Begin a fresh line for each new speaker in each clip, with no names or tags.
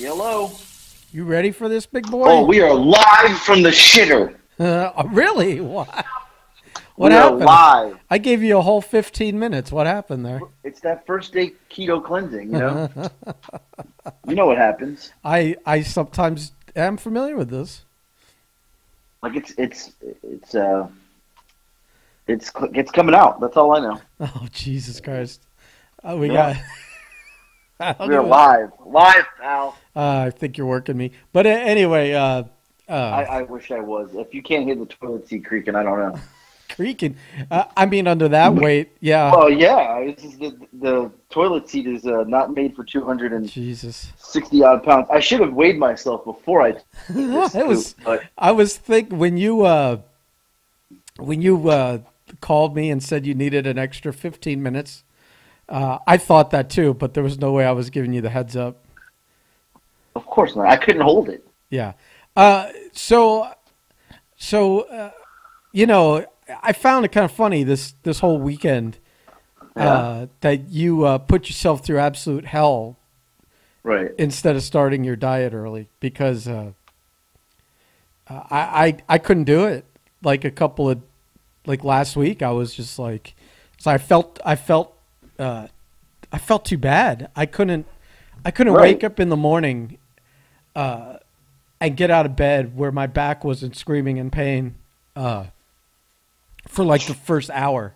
Hello.
You ready for this, big boy?
Oh, we are live from the shitter.
Really? What?
What happened? We are live.
I gave you a whole 15 minutes. What happened there?
It's that first day keto cleansing, you know? You know what happens.
I sometimes am familiar with this.
Like it's coming out. That's all I know.
Oh, Jesus Christ. We
are live, pal.
I think you're working me, but anyway.
I wish I was. If you can't hear the toilet seat creaking, I don't know.
Creaking. I mean, under that weight, yeah.
Oh yeah, the toilet seat is not made for 260 odd pounds. I should have weighed myself before I.
I was thinking when you called me and said you needed an extra 15 minutes. I thought that too, but there was no way I was giving you the heads up.
Of course not. I couldn't hold it.
Yeah. So you know, I found it kind of funny this whole weekend that you put yourself through absolute hell,
right?
Instead of starting your diet early, because I couldn't do it. Like last week, I was just like, so I felt too bad. I couldn't wake up in the morning and get out of bed where my back wasn't screaming in pain for like the first hour.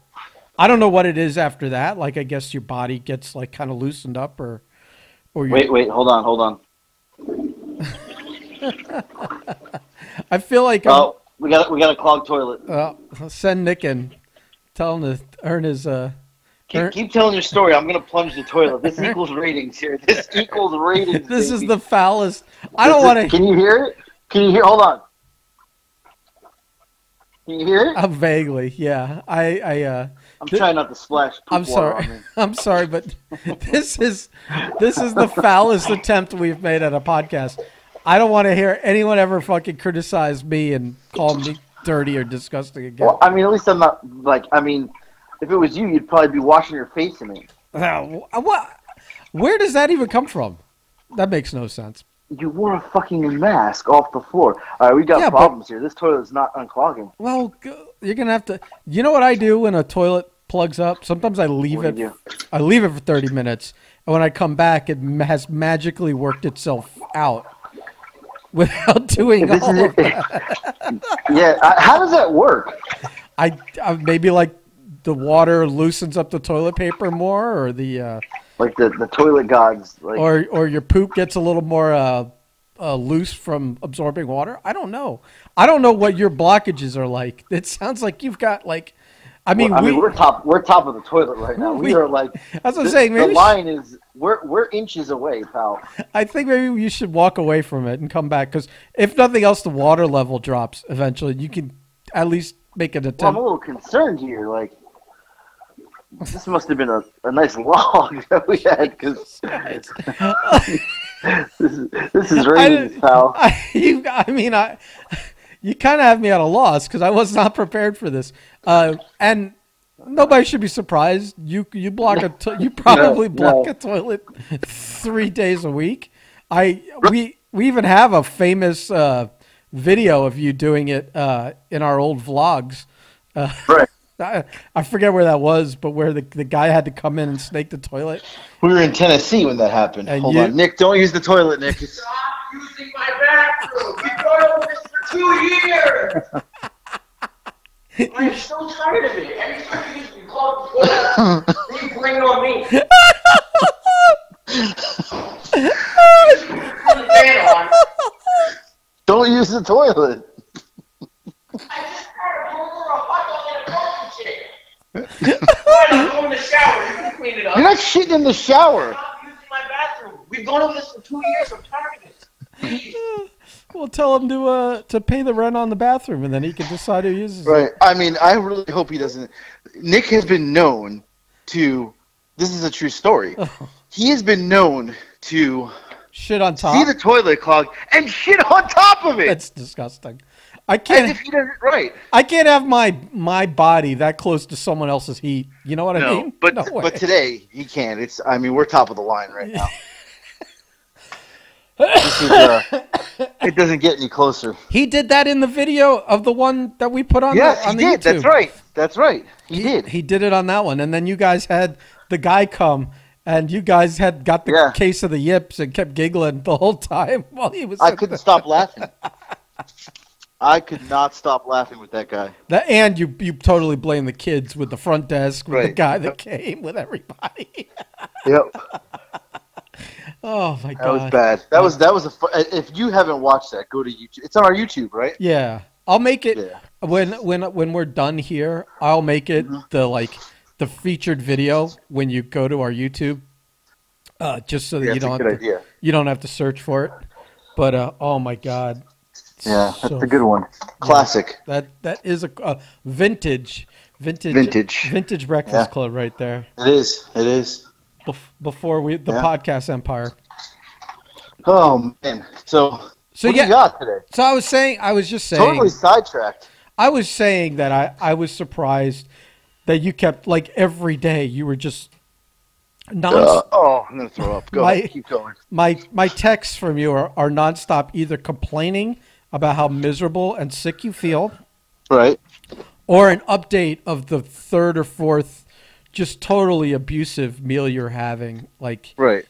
I don't know what it is after that. Like, I guess your body gets like kind of loosened up or
wait, hold on.
I feel like
we got a clogged toilet.
Send Nick in. Tell him to earn his
Keep telling your story. I'm going to plunge the toilet. This equals ratings here. This equals ratings.
This is the foulest. I don't want to.
Can you hear it? Hold on. Can you hear it?
Vaguely, yeah.
I'm trying not to splash.
I'm sorry. I'm sorry, but this is the foulest attempt we've made at a podcast. I don't want to hear anyone ever fucking criticize me and call me dirty or disgusting again.
Well, I mean, at least I'm not like. I mean, if it was you, you'd probably be washing your face in it.
What? Where does that even come from? That makes no sense.
You wore a fucking mask off the floor. All right, we got problems here. This toilet is not unclogging.
Well, you're gonna have to. You know what I do when a toilet plugs up? Sometimes I leave it. I leave it for 30 minutes, and when I come back, it has magically worked itself out without doing all of that.
Yeah, how does that work?
I maybe like the water loosens up the toilet paper more, or the
like the toilet gods, like,
or your poop gets a little more loose from absorbing water. I don't know. I don't know what your blockages are like. It sounds like you've got like, I mean,
we're top of the toilet right now. We are like,
that's what I'm saying. Maybe
the line is we're inches away, pal.
I think maybe you should walk away from it and come back, because if nothing else, the water level drops eventually. You can at least make an attempt.
Well, I'm a little concerned here, like. This must have been a nice log that we had, because this is ratings, pal.
You kind of have me at a loss, because I was not prepared for this, and nobody should be surprised. You probably block a toilet 3 days a week. We even have a famous video of you doing it in our old vlogs.
Right.
I forget where that was, but where the guy had to come in and snake the toilet.
We were in Tennessee when that happened. Hold on, Nick, don't use the toilet, Nick.
Stop using my bathroom. You've done over this for 2 years. I'm so tired of it. Every time you use the clogged toilet, you blame it on me. Put a fan on.
Don't use the toilet.
I just had a burger, a hot dog, and a coffee chicken. I'm going in the shower. You're going to clean it up.
You're not shitting in the shower.
Stop using my bathroom. We've gone over this for 2 years. I'm tired of it. Please.
Well, tell him to pay the rent on the bathroom, and then he can decide who uses it.
Right. I mean, I really hope he doesn't. Nick has been known to. This is a true story. He has been known to
shit on top.
See the toilet clogged and shit on top of it.
That's disgusting. I can't.
As if he does it right.
I can't have my body that close to someone else's heat. You know what I mean?
But today he can. We're top of the line right now. This is it doesn't get any closer.
He did that in the video of the one that we put on.
Yes,
on
he
the
did.
YouTube.
That's right. That's right. He did.
He did it on that one, and then you guys had the guy come, and you guys had got the case of the yips and kept giggling the whole time while he was.
I couldn't stop laughing. I could not stop laughing with that guy.
And you totally blame the kids with the front desk, with the
Right.
guy that came, with everybody.
Yep.
Oh my god,
That was bad. That was if you haven't watched that, go to YouTube. It's on our YouTube, right?
Yeah, I'll make it
Yeah.
when we're done here. I'll make it the featured video when you go to our YouTube, just so that you don't have to search for it. But oh my god,
yeah, that's a good one. Classic.
Yeah, that is a vintage Breakfast Club right there.
It is.
Before the podcast empire.
Oh man! So what do you got today?
So I was just saying.
Totally sidetracked.
I was saying that I was surprised that you kept, like, every day you were just
I'm gonna throw up. Go ahead, keep going.
My texts from you are nonstop, either complaining about how miserable and sick you feel,
right,
or an update of the third or fourth just totally abusive meal you're having, like,
right,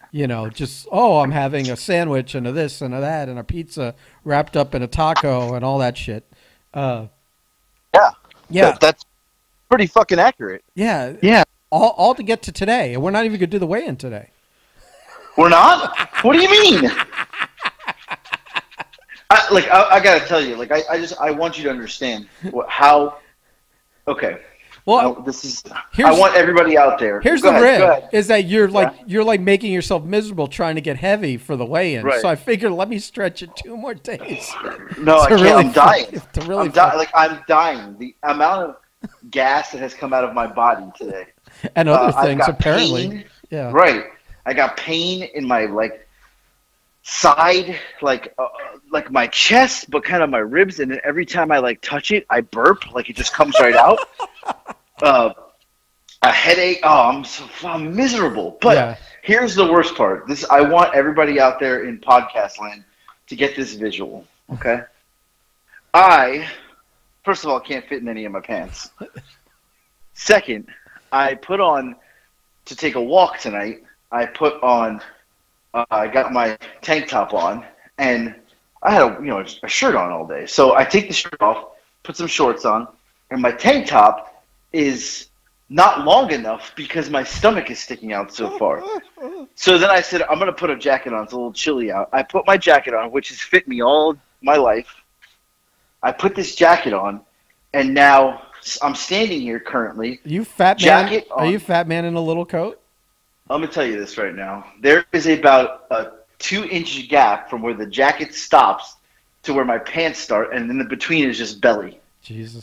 just, I'm having a sandwich and a this and a that and a pizza wrapped up in a taco and all that shit.
That's pretty fucking accurate.
Yeah. All to get to today, and we're not even gonna do the weigh-in today.
We're not? What do you mean? I gotta tell you, I want you to understand how. Okay.
Well,
I want everybody out there.
Here's the rib: is that you're like making yourself miserable trying to get heavy for the weigh-in. Right. So I figured, let me stretch it 2 more days.
No, I can't. I'm dying. I'm dying. The amount of gas that has come out of my body today,
and other things apparently.
Pain.
Yeah.
Right. I got pain in my side, like my chest, but kind of my ribs, and then every time I touch it, I burp, it just comes right out. A headache. Oh, I'm miserable. But here's the worst part. I want everybody out there in podcast land to get this visual. Okay. I, first of all, can't fit in any of my pants. Second, I put on to take a walk tonight. I got my tank top on, and I had a shirt on all day. So I take the shirt off, put some shorts on, and my tank top is not long enough because my stomach is sticking out so far. So then I said, I'm going to put a jacket on. It's a little chilly out. I put my jacket on, which has fit me all my life. I put this jacket on, and now I'm standing here currently.
Are you fat man in a little coat?
I'm going to tell you this right now. There is about a 2-inch gap from where the jacket stops to where my pants start, and in the between is just belly.
Jesus.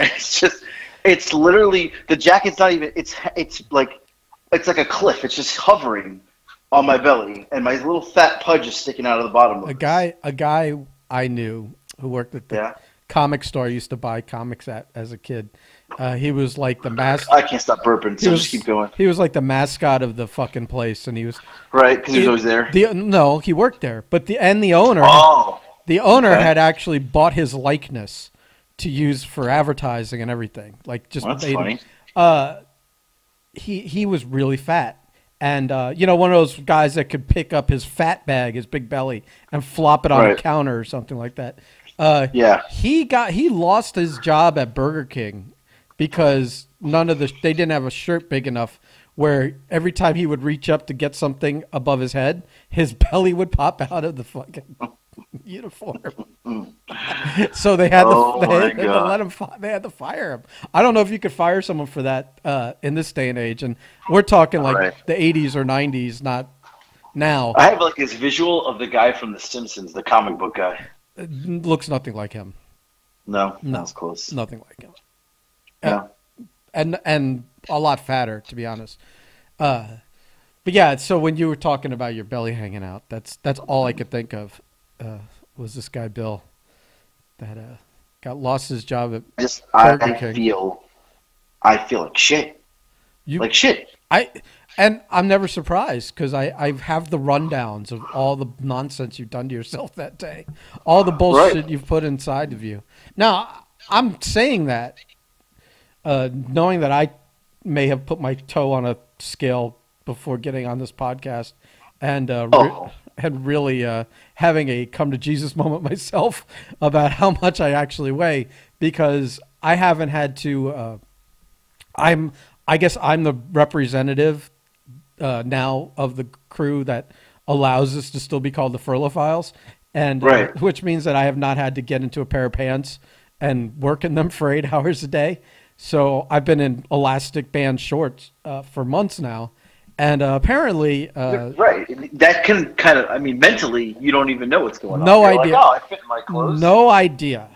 It's literally, the jacket's not even, it's like a cliff. It's just hovering on my belly, and my little fat pudge is sticking out of the bottom of it.
A guy I knew who worked at the comic store I used to buy comics at as a kid. He was like the mascot.
I can't stop burping, so just keep going.
He was like the mascot of the fucking place, and he was
right because he was always there.
No, he worked there, but the owner. The owner had actually bought his likeness to use for advertising and everything. That's
funny.
He was really fat, and one of those guys that could pick up his fat bag, his big belly, and flop it on a counter or something like that. He lost his job at Burger King because they didn't have a shirt big enough where every time he would reach up to get something above his head, his belly would pop out of the fucking uniform. So they had they had to fire him. I don't know if you could fire someone for that in this day and age, and we're talking the 80s or 90s, not now.
I have this visual of the guy from The Simpsons, the comic book guy.
It looks nothing like him.
No, that's close.
Nothing like him.
Yeah.
And a lot fatter, to be honest. But yeah, so when you were talking about your belly hanging out, that's all I could think of was this guy Bill that lost his job at Burger King.
I feel like shit. Like shit.
And I'm never surprised because I have the rundowns of all the nonsense you've done to yourself that day, all the bullshit you've put inside of you. Now, I'm saying that knowing that I may have put my toe on a scale before getting on this podcast and really having a come to Jesus moment myself about how much I actually weigh, because I haven't had to. I guess I'm the representative now of the crew that allows us to still be called the Furlough Files, and which means that I have not had to get into a pair of pants and work in them for 8 hours a day. So I've been in elastic band shorts for months now, and apparently,
that can kind of. I mean, mentally, you don't even know what's going on.
No idea.
Like, oh, I fit in my clothes.
No idea.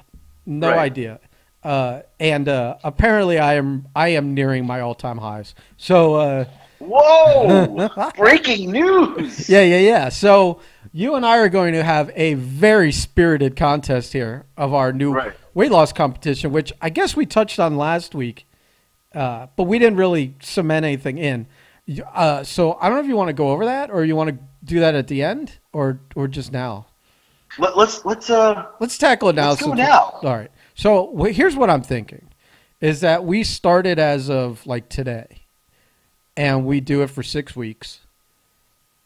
And apparently, I am nearing my all-time highs. So.
Whoa! Breaking news!
Yeah. So you and I are going to have a very spirited contest here of our new weight loss competition, which I guess we touched on last week, but we didn't really cement anything in. So I don't know if you want to go over that, or you want to do that at the end, or just now.
Let's
tackle it now.
Let's go now.
All right. So here's what I'm thinking: is that we started as of like today. And we do it for 6 weeks,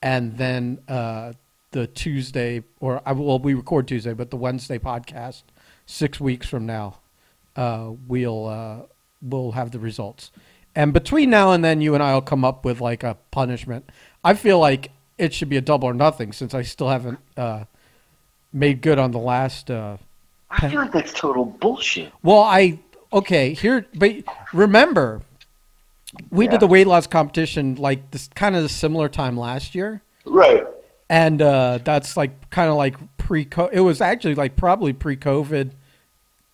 and then the Tuesday, we record Tuesday, but the Wednesday podcast 6 weeks from now, we'll have the results. And between now and then, you and I will come up with like a punishment. I feel like it should be a double or nothing, since I still haven't made good on the last.
I feel like that's total bullshit.
Well, but remember. We did the weight loss competition like this kind of the similar time last year.
Right.
And that's like kind of like it was actually like probably pre-COVID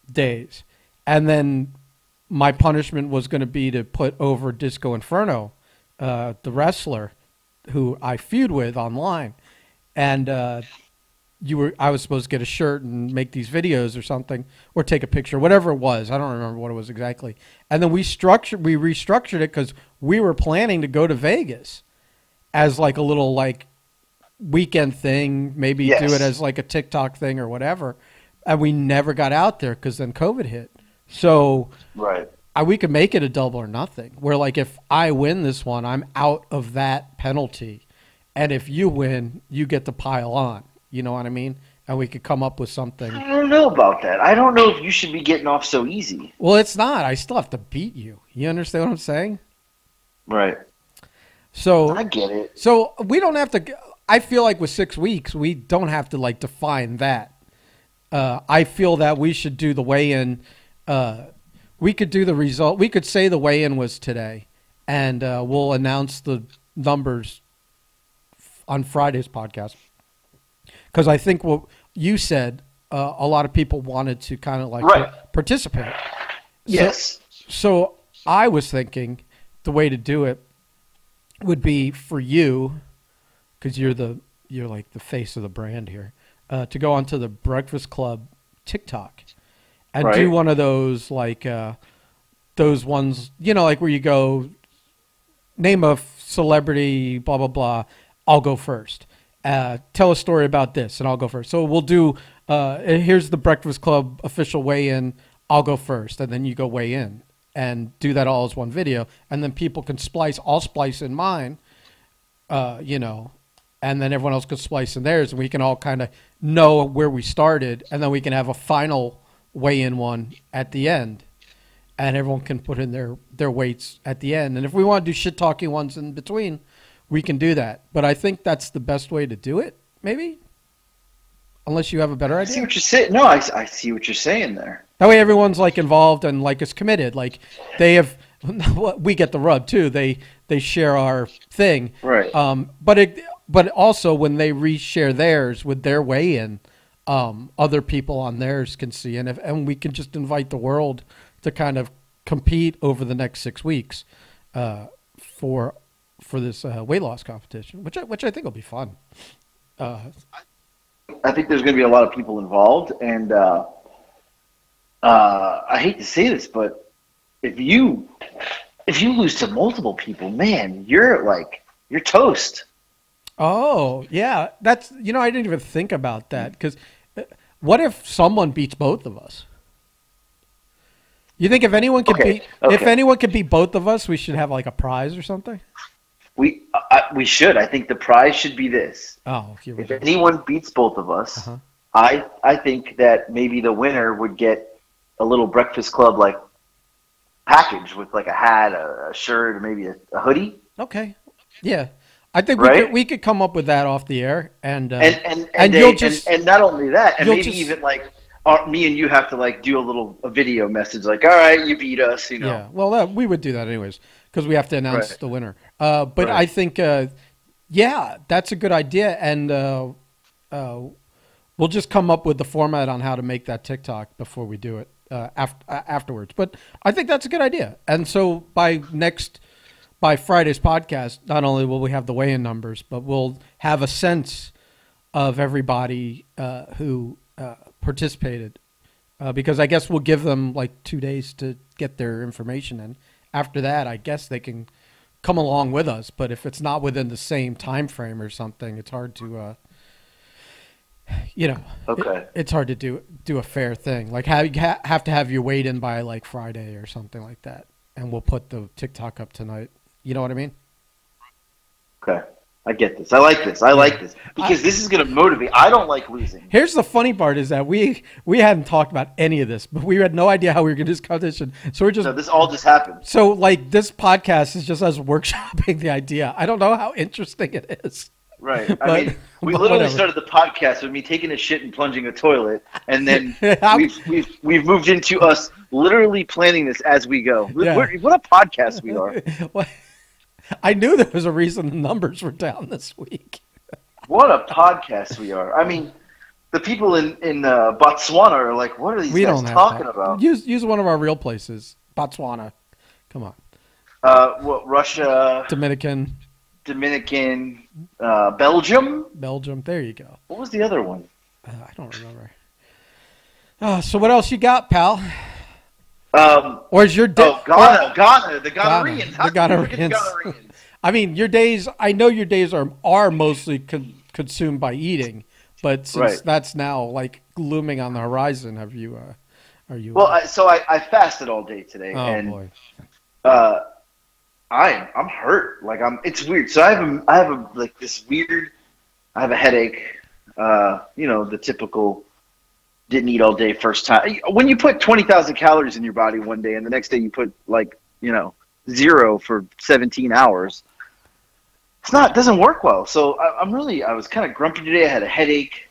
days. And then my punishment was going to be to put over Disco Inferno, the wrestler who I feud with online. And I was supposed to get a shirt and make these videos or something, or take a picture, whatever it was. I don't remember what it was exactly. And then we restructured it because we were planning to go to Vegas as like a little like weekend thing, maybe do it as like a TikTok thing or whatever. And we never got out there because then COVID hit. So we could make it a double or nothing, where like if I win this one, I'm out of that penalty. And if you win, you get to pile on. You know what I mean? And we could come up with something.
I don't know about that. I don't know if you should be getting off so easy.
Well, it's not. I still have to beat you. You understand what I'm saying?
Right.
So
I get it.
So we don't have to. I feel like with 6 weeks, we don't have to like define that. I feel that we should do the weigh-in. We could do the result. We could say the weigh-in was today, and we'll announce the numbers on Friday's podcast. Because I think what you said, a lot of people wanted to kind of like participate.
Yes.
So I was thinking the way to do it would be for you, because you're like the face of the brand here, to go onto the Breakfast Club TikTok and do one of those like those ones, like where you go, name a celebrity, blah blah blah. I'll go first. Tell a story about this, and I'll go first. So we'll do, here's the Breakfast Club official weigh-in, I'll go first, and then you go weigh in, and do that all as one video, and then people can I'll splice in mine, and then everyone else can splice in theirs, and we can all kind of know where we started, and then we can have a final weigh-in one at the end, and everyone can put in their weights at the end, and if we want to do shit-talking ones in between, we can do that. But I think that's the best way to do it, maybe? Unless you have a better idea.
I see what you're saying. No, I see what you're saying there.
That way everyone's like involved and like is committed. Like they have, we get the rub too. They share our thing.
Right.
But also when they reshare theirs with their weigh-in, other people on theirs can see. And we can just invite the world to kind of compete over the next 6 weeks for this weight loss competition, which I think will be fun.
I think there's going to be a lot of people involved, and I hate to say this, but if you if you lose to multiple people, man, you're toast.
Oh, yeah. That's, I didn't even think about that, because what if someone beats both of us? You think if anyone could beat both of us, we should have like a prize or something?
We should. I think the prize should be this.
Oh, here we
if
go.
anyone beats both of us, I think that maybe the winner would get a little Breakfast Club like package with like a hat, a shirt, or maybe a hoodie.
Okay. Yeah. I think we could come up with that off the air, and
not only that, and maybe even like me and you have to like do a video message like, all right, you beat us,
Yeah, well, we would do that anyways because we have to announce the winner. But I think, that's a good idea, and we'll just come up with the format on how to make that TikTok before we do it afterwards. But I think that's a good idea, and so by Friday's podcast, not only will we have the weigh-in numbers, but we'll have a sense of everybody who participated, because I guess we'll give them like 2 days to get their information in. After that, I guess they can come along with us. But if it's not within the same time frame or something, it's hard to, it's hard to do a fair thing. Like you have to have your weight in by like Friday or something like that, and we'll put the TikTok up tonight. You know what I mean?
Okay. I get this. I like this. Because this is going to motivate. I don't like losing.
Here's the funny part is that we hadn't talked about any of this, but we had no idea how we were going to do this competition. So
this all just happened.
So like this podcast is just us workshopping the idea. I don't know how interesting it is.
Right. I mean, we literally started the podcast with me taking a shit and plunging a toilet, and then we've moved into us literally planning this as we go.
Yeah.
What a podcast we are.
I knew there was a reason the numbers were down this week.
What a podcast we are. I mean, the people in Botswana are like, what are these guys talking about?
Use one of our real places. Botswana. Come on.
Russia.
Dominican.
Belgium.
There you go.
What was the other one?
I don't remember. So what else you got, pal? Or is your
Ghana, the Ghanaians.
The Ghanaians. I mean, your days. I know your days are mostly consumed by eating, but since that's now like looming on the horizon, have you? Are you?
Well, I fasted all day today,
boy.
I'm hurt. Like it's weird. So I have a headache. The typical. Didn't eat all day first time. When you put 20,000 calories in your body one day and the next day you put 0 for 17 hours, it doesn't work well. So I was kind of grumpy today. I had a headache.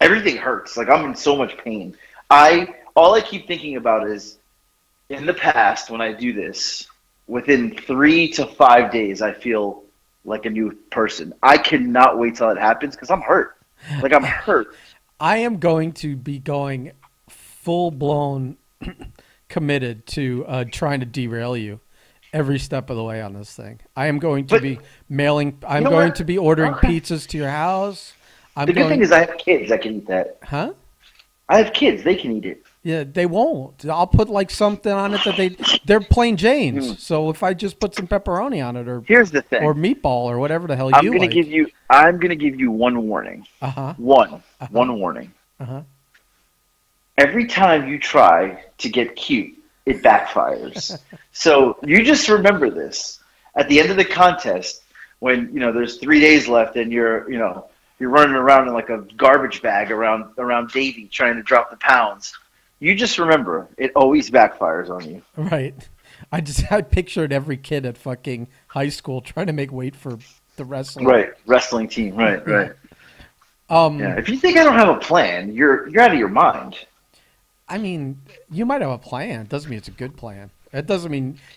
Everything hurts. Like I'm in so much pain. All I keep thinking about is in the past when I do this, within 3 to 5 days, I feel like a new person. I cannot wait till it happens because I'm hurt. Like I'm hurt.
I am going to be going full-blown committed to trying to derail you every step of the way on this thing. I am going to be mailing. I'm going to be ordering pizzas to your house.
The good thing is I have kids. I can eat that.
Huh?
I have kids. They can eat it.
Yeah, they won't. I'll put like something on it that they're plain Janes. So if I just put some pepperoni on it, or
here's the thing,
or meatball, or whatever the hell
I'm gonna give you one warning. One warning. Every time you try to get cute, it backfires. So you just remember this. At the end of the contest, when there's 3 days left, and you're running around in like a garbage bag around Davy trying to drop the pounds. You just remember, it always backfires on you.
Right. I pictured every kid at fucking high school trying to make weight for the wrestling.
Right, wrestling team. Right. If you think I don't have a plan, you're out of your mind.
I mean, you might have a plan. It doesn't mean it's a good plan. It doesn't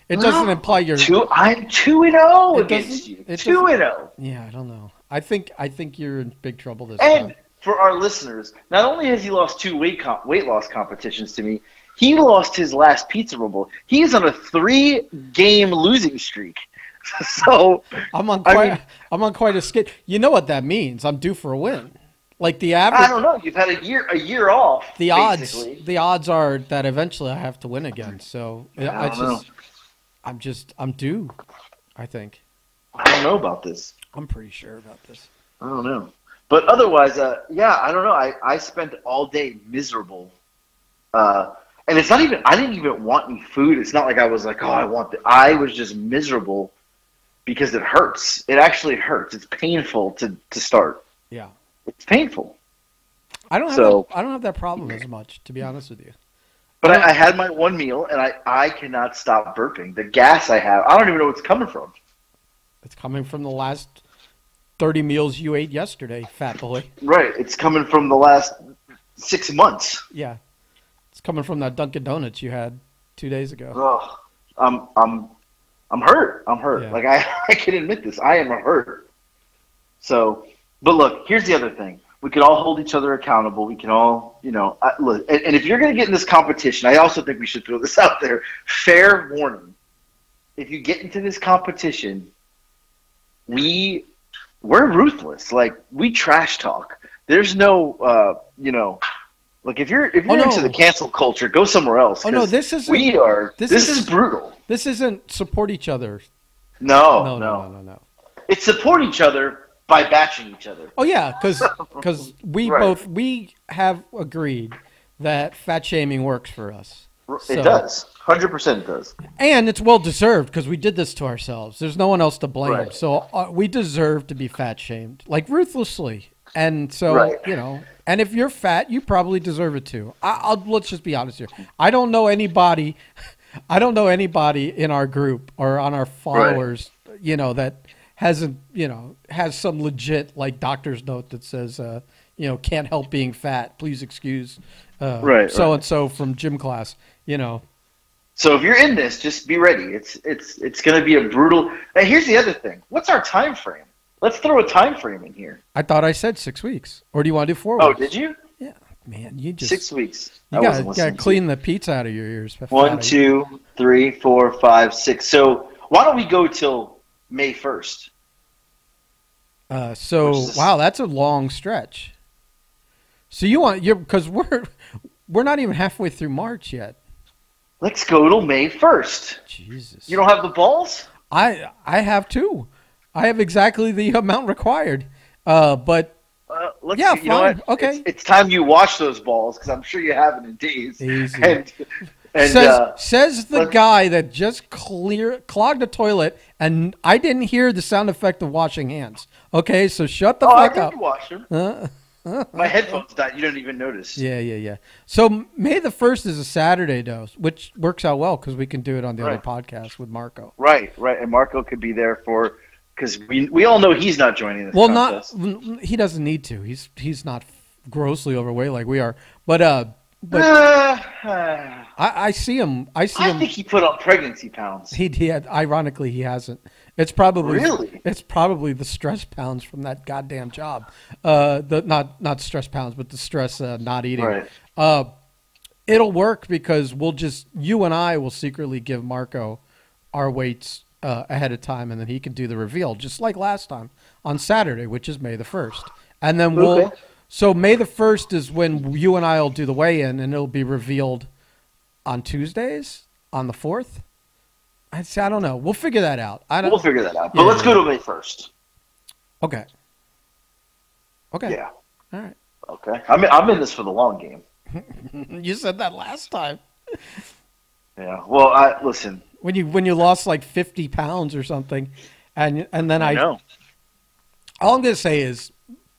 imply you're.
I'm 2-0 against you. 2-0.
Yeah, I don't know. I think you're in big trouble this time.
For our listeners, not only has he lost 2 weight loss competitions to me, he lost his last Pizza Rumble. He is on a 3-game losing streak. So
I'm on quite a skid. You know what that means? I'm due for a win. Like the average.
I don't know. You've had a year off.
The odds are that eventually I have to win again. So I don't know. I'm due, I think.
I don't know about this.
I'm pretty sure about this.
I don't know. But otherwise, yeah, I don't know. I spent all day miserable. And it's not even, I didn't even want any food. It's not like I was like, oh, I want the, I was just miserable because it hurts. It actually hurts. It's painful to start.
Yeah.
It's painful.
I don't have that problem as much, to be honest with you.
But I had my one meal, and I cannot stop burping. The gas I have, I don't even know where it's coming from.
It's coming from the last 30 meals you ate yesterday, fat boy.
Right. It's coming from the last 6 months.
Yeah. It's coming from that Dunkin' Donuts you had 2 days ago.
Oh, I'm hurt. I'm hurt.
Yeah.
Like I can admit this. I am hurt. So, but look, here's the other thing. We can all hold each other accountable. We can all, look. And if you're going to get in this competition, I also think we should throw this out there. Fair warning. If you get into this competition, we're ruthless. Like, we trash talk. There's no, like if you're into the cancel culture, go somewhere else.
Oh no, this is
brutal.
This isn't support each other.
No. It's support each other by batching each other.
Oh yeah, because we
Right.
we have agreed that fat shaming works for us.
It does. 100% it does.
And it's well deserved because we did this to ourselves. There's no one else to blame.
Right.
So we deserve to be fat shamed, like ruthlessly. And so,
Right.
and if you're fat, you probably deserve it too. Let's just be honest here. I don't know anybody in our group or on our followers, that hasn't, has some legit like doctor's note that says, can't help being fat. Please excuse so-and-so from gym class,
So if you're in this, just be ready. It's going to be a brutal. And here's the other thing. What's our time frame? Let's throw a time frame in here.
I thought I said 6 weeks. Or do you want to do 4
Oh,
weeks?
did you?
Yeah, man, you just
6 weeks.
You got to clean the pizza out of your ears.
1, 2, 3, 4, 5, 6. So why don't we go till May 1st?
Wow, that's a long stretch. So because we're not even halfway through March yet.
Let's go till May 1st.
Jesus.
You don't have the balls?
I have too. I have exactly the amount required. But
yeah,
fine. You know what? Okay.
It's time you wash those balls because I'm sure you haven't in days.
Easy.
And
says the guy that just clogged a toilet, and I didn't hear the sound effect of washing hands. Okay, so shut the fuck up.
I did wash them. My headphones died. You don't even notice.
Yeah. So May the 1st is a Saturday, though, which works out well because we can do it on the other podcast with Marco.
Right. And Marco could be there because we all know he's not joining this contest.
He doesn't need to. He's not grossly overweight like we are. But I see him. I
think he put on pregnancy pounds.
He had. Ironically, he hasn't. It's probably
really.
It's probably the stress pounds from that goddamn job. Not stress pounds, but the stress not eating.
Right.
It'll work because you and I will secretly give Marco our weights ahead of time, and then he can do the reveal just like last time on Saturday, which is May the 1st, and then So May the 1st is when you and I will do the weigh-in, and it'll be revealed on Tuesdays on the 4th. I don't know. We'll figure that out.
We'll figure that out. But let's go to May 1st.
Okay.
Yeah.
All right.
Okay. I'm in this for the long game.
You said that last time.
Yeah. Well, listen.
When you lost like 50 pounds or something, and then I know. All I'm gonna say is,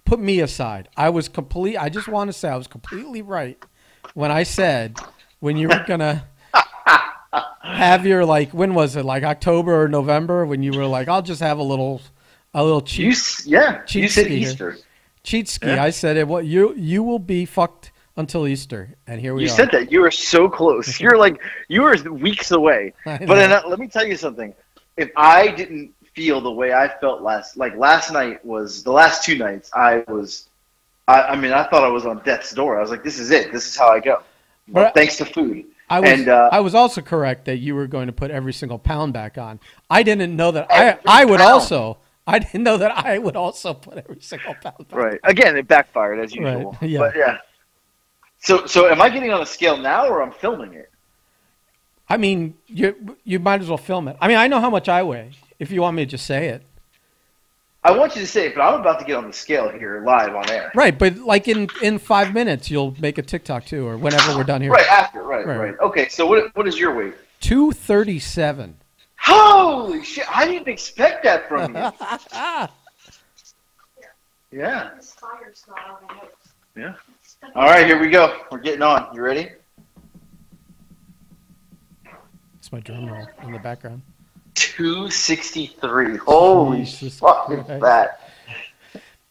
put me aside. I just want to say I was completely right when I said when you were gonna have your when was it, like October or November, when you were like, I'll just have a little cheat.
You said Easter.
Cheat ski. Yeah. I said it. You will be fucked until Easter, and here we are.
You said that. You were so close. You were weeks away. But let me tell you something. If I didn't feel the way I felt last night was the last 2 nights, I thought I was on death's door. I was like, this is it. This is how I go. But thanks to food.
I was also correct that you were going to put every single pound back on. I didn't know that I didn't know that I would also put every single pound back.
Right. Again, it backfired as usual.
Right. Yeah.
But yeah. So am I getting on a scale now, or I'm filming it?
I mean, you might as well film it. I mean, I know how much I weigh. If you want me to just say it.
I want you to say it, but I'm about to get on the scale here live on air.
Right, but like in 5 minutes, you'll make a TikTok too, or whenever we're done here.
Right after, right. Okay, so what is your weight?
237.
Holy shit! I didn't expect that from you. Yeah. Yeah. All right, here we go. We're getting on. You ready?
It's my drum roll in the background.
263. Holy fuck is that?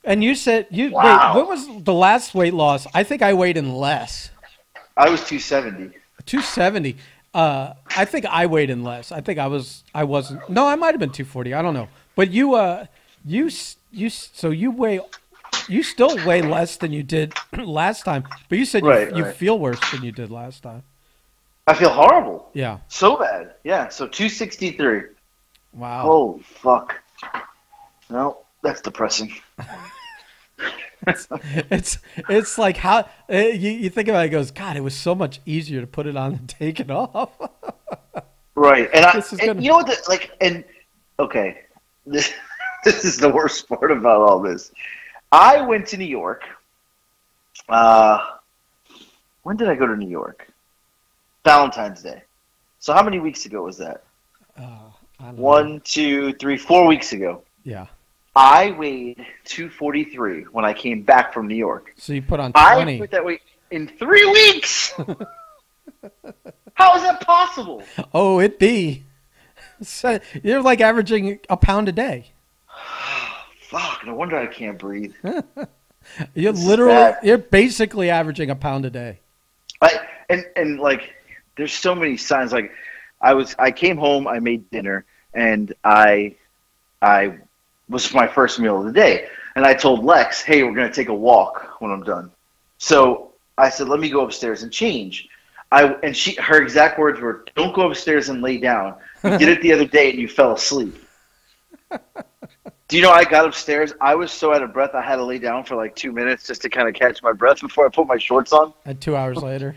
And you said
wow.
Wait, what was the last weight loss? I think I weighed in less.
I was 270.
270. I think I weighed in less. I think I wasn't. No, I might have been 240. I don't know. But you still weigh less than you did last time. But you said you feel worse than you did last time.
I feel horrible.
Yeah.
So bad. Yeah. So 263.
Wow.
Holy fuck. No, that's depressing.
it's like how you think about it. It goes, God, it was so much easier to put it on than take it off.
Right. And you know what? Okay, this is the worst part about all this. I went to New York. When did I go to New York? Valentine's Day. So how many weeks ago was that?
I don't
1, 2, 3, 4 weeks ago.
Yeah.
I weighed 243 when I came back from New York.
So you put on 20.
I put that weight in 3 weeks. How is that possible?
Oh, it be. So you're like averaging a pound a day.
Fuck, no wonder I can't breathe.
You're basically averaging a pound a day.
And like, there's so many signs. Like, I came home, I made dinner, and I was my first meal of the day. And I told Lex, hey, we're going to take a walk when I'm done. So I said, let me go upstairs and change. Her exact words were, don't go upstairs and lay down. You did it the other day and you fell asleep. Do you know, I got upstairs, I was so out of breath, I had to lay down for like 2 minutes just to kind of catch my breath before I put my shorts on.
And 2 hours later?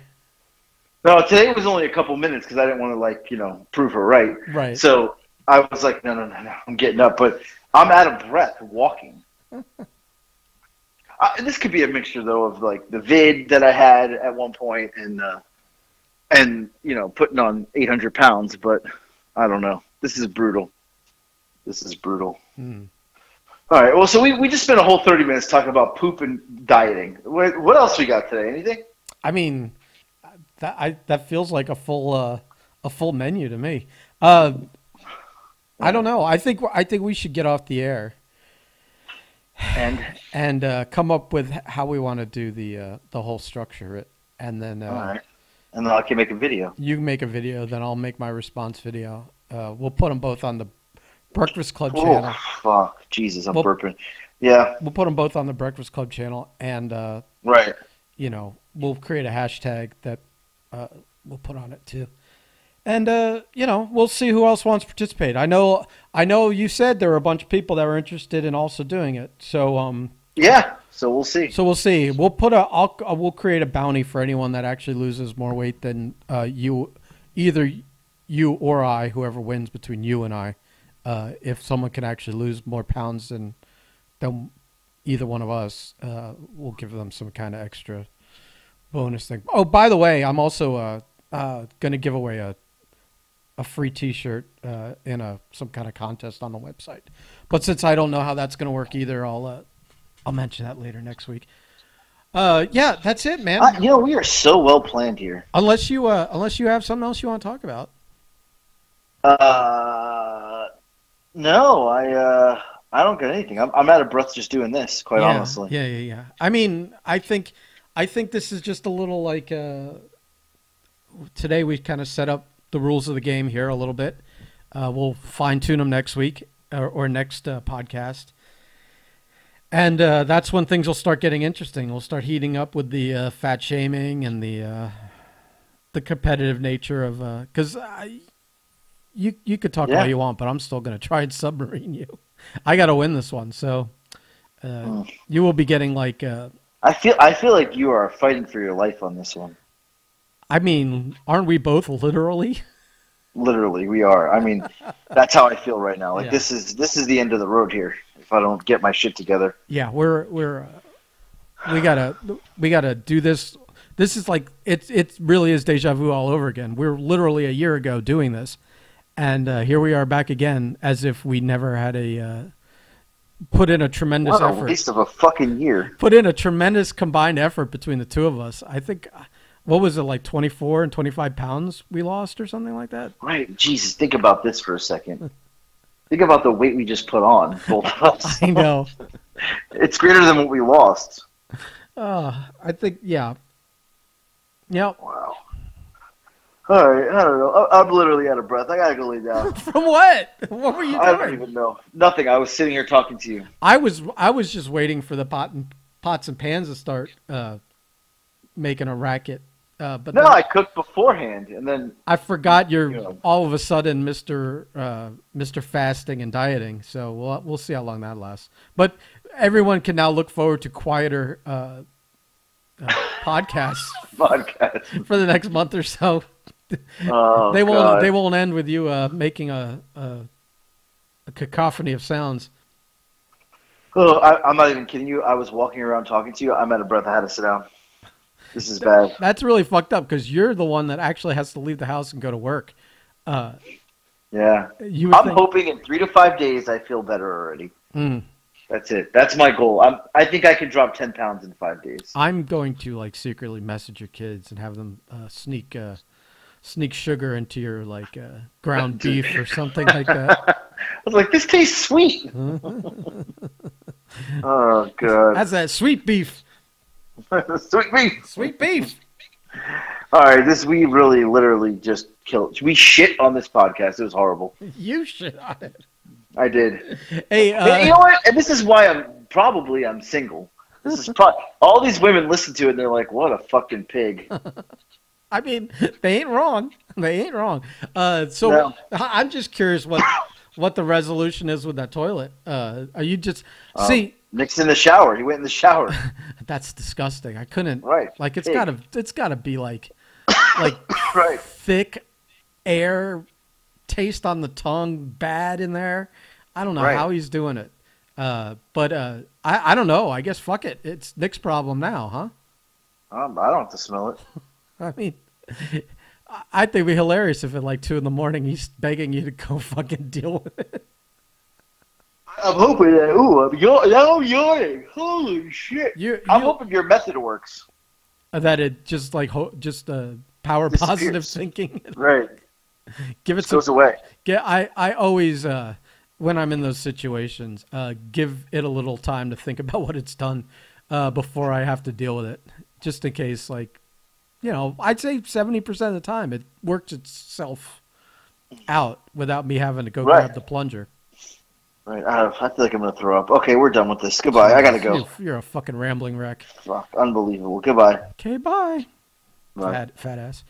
No, today was only a couple minutes because I didn't want to, prove her right.
Right.
So I was like, no, I'm getting up. But I'm out of breath walking. This could be a mixture, though, of like the vid that I had at one point and putting on 800 pounds. But I don't know. This is brutal.
Hmm.
All right. Well, so we just spent a whole 30 minutes talking about poop and dieting. What else we got today? Anything?
I mean, that feels like a full menu to me. I don't know. I think we should get off the air and come up with how we want to do the whole structure. And then
all right. And then I can make a video.
You can make a video, then I'll make my response video. We'll put them both on the Breakfast Club channel.
Oh, fuck. Jesus, I'm burping. Yeah.
We'll put them both on the Breakfast Club channel, and
right.
We'll create a hashtag that we'll put on it too. And we'll see who else wants to participate. I know you said there were a bunch of people that were interested in also doing it. So
yeah. So we'll see.
We'll we'll create a bounty for anyone that actually loses more weight than either you or I, whoever wins between you and I. If someone can actually lose more pounds than either one of us, we'll give them some kind of extra bonus thing. Oh, by the way, I'm also going to give away a free T-shirt in some kind of contest on the website. But since I don't know how that's going to work either, I'll mention that later next week. Yeah, that's it, man.
We are so well planned here.
Unless you have something else you want to talk about.
No, I don't get anything. I'm out of breath just doing this, quite honestly.
Yeah. I mean, I think this is just a little like today we kind of set up the rules of the game here a little bit. We'll fine tune them next week or next podcast, and that's when things will start getting interesting. We'll start heating up with the fat shaming and the competitive nature of because. You could talk all you want, but I'm still going to try and submarine you. I got to win this one, so you will be getting like.
I feel like you are fighting for your life on this one.
I mean, aren't we both literally?
Literally, we are. I mean, that's how I feel right now. Like
Yeah.
this is the end of the road here if I don't get my shit together.
Yeah, we gotta do this. This is like it really is deja vu all over again. We're literally a year ago doing this, and here we are back again as if we never had put in a tremendous
What a
effort.
waste of a fucking year.
Put in a tremendous combined effort between the two of us. I think, what was it, like 24 and 25 pounds we lost or something like that?
Right. Jesus, think about this for a second. Think about the weight we just put on, both of us.
I know.
It's greater than what we lost.
I think, yeah. Yep.
Wow. All right, I don't know. I'm literally out of breath. I gotta go lay down.
From what? What were you doing?
I don't even know. Nothing. I was sitting here talking to you.
I was just waiting for the pots and pans to start making a racket. But
No,
then
I cooked beforehand, and then
I forgot you're
Yeah.
all of a sudden Mr. Fasting and dieting. So we'll see how long that lasts. But everyone can now look forward to quieter podcasts
podcast.
for the next month or so.
Oh,
They
God.
won't end with you making a cacophony of sounds.
Oh, I'm not even kidding you. I was walking around talking to you. I'm out of breath. I had to sit down. This is bad.
That's really fucked up because you're the one that actually has to leave the house and go to work.
Yeah.
You would
I'm
think,
hoping in 3 to 5 days I feel better already.
Mm.
That's it. That's my goal. I think I can drop 10 pounds in 5 days.
I'm going to like secretly message your kids and have them sneak sugar into your like ground beef or something like that.
I was like, this tastes sweet. Oh, God.
That's that sweet beef.
Sweet beef.
Sweet beef.
All right, we really literally just killed. We shit on this podcast. It was horrible.
You shit on it.
I did.
Hey,
And you know what? And this is why I'm single. This is all these women listen to it and they're like, "What a fucking pig."
I mean, they ain't wrong. They ain't wrong. So
No.
I'm just curious what the resolution is with that toilet. Are you just see?
Nick's in the shower. He went in the shower.
That's disgusting. I couldn't.
Right.
Like it's
Pig.
gotta be like
Right.
thick air, taste on the tongue, bad in there. I don't know
Right.
how he's doing it. But I don't know. I guess fuck it. It's Nick's problem now, huh?
I don't have to smell it.
I mean, I think it'd be hilarious if at like 2 a.m. he's begging you to go fucking deal with it.
I'm hoping that. Ooh, I'm yawning. Holy shit! I'm hoping your method works.
That it just like power positive
Disappears.
thinking.
Right.
Give it
Just goes away.
I always when I'm in those situations, give it a little time to think about what it's done before I have to deal with it, just in case. Like, you know, I'd say 70% of the time it works itself out without me having to go grab the plunger.
Right. I feel like I'm gonna throw up. Okay, we're done with this. Goodbye. I gotta go.
You're a fucking rambling wreck.
Fuck. Unbelievable. Goodbye.
Okay, bye.
Bye.
Fat ass.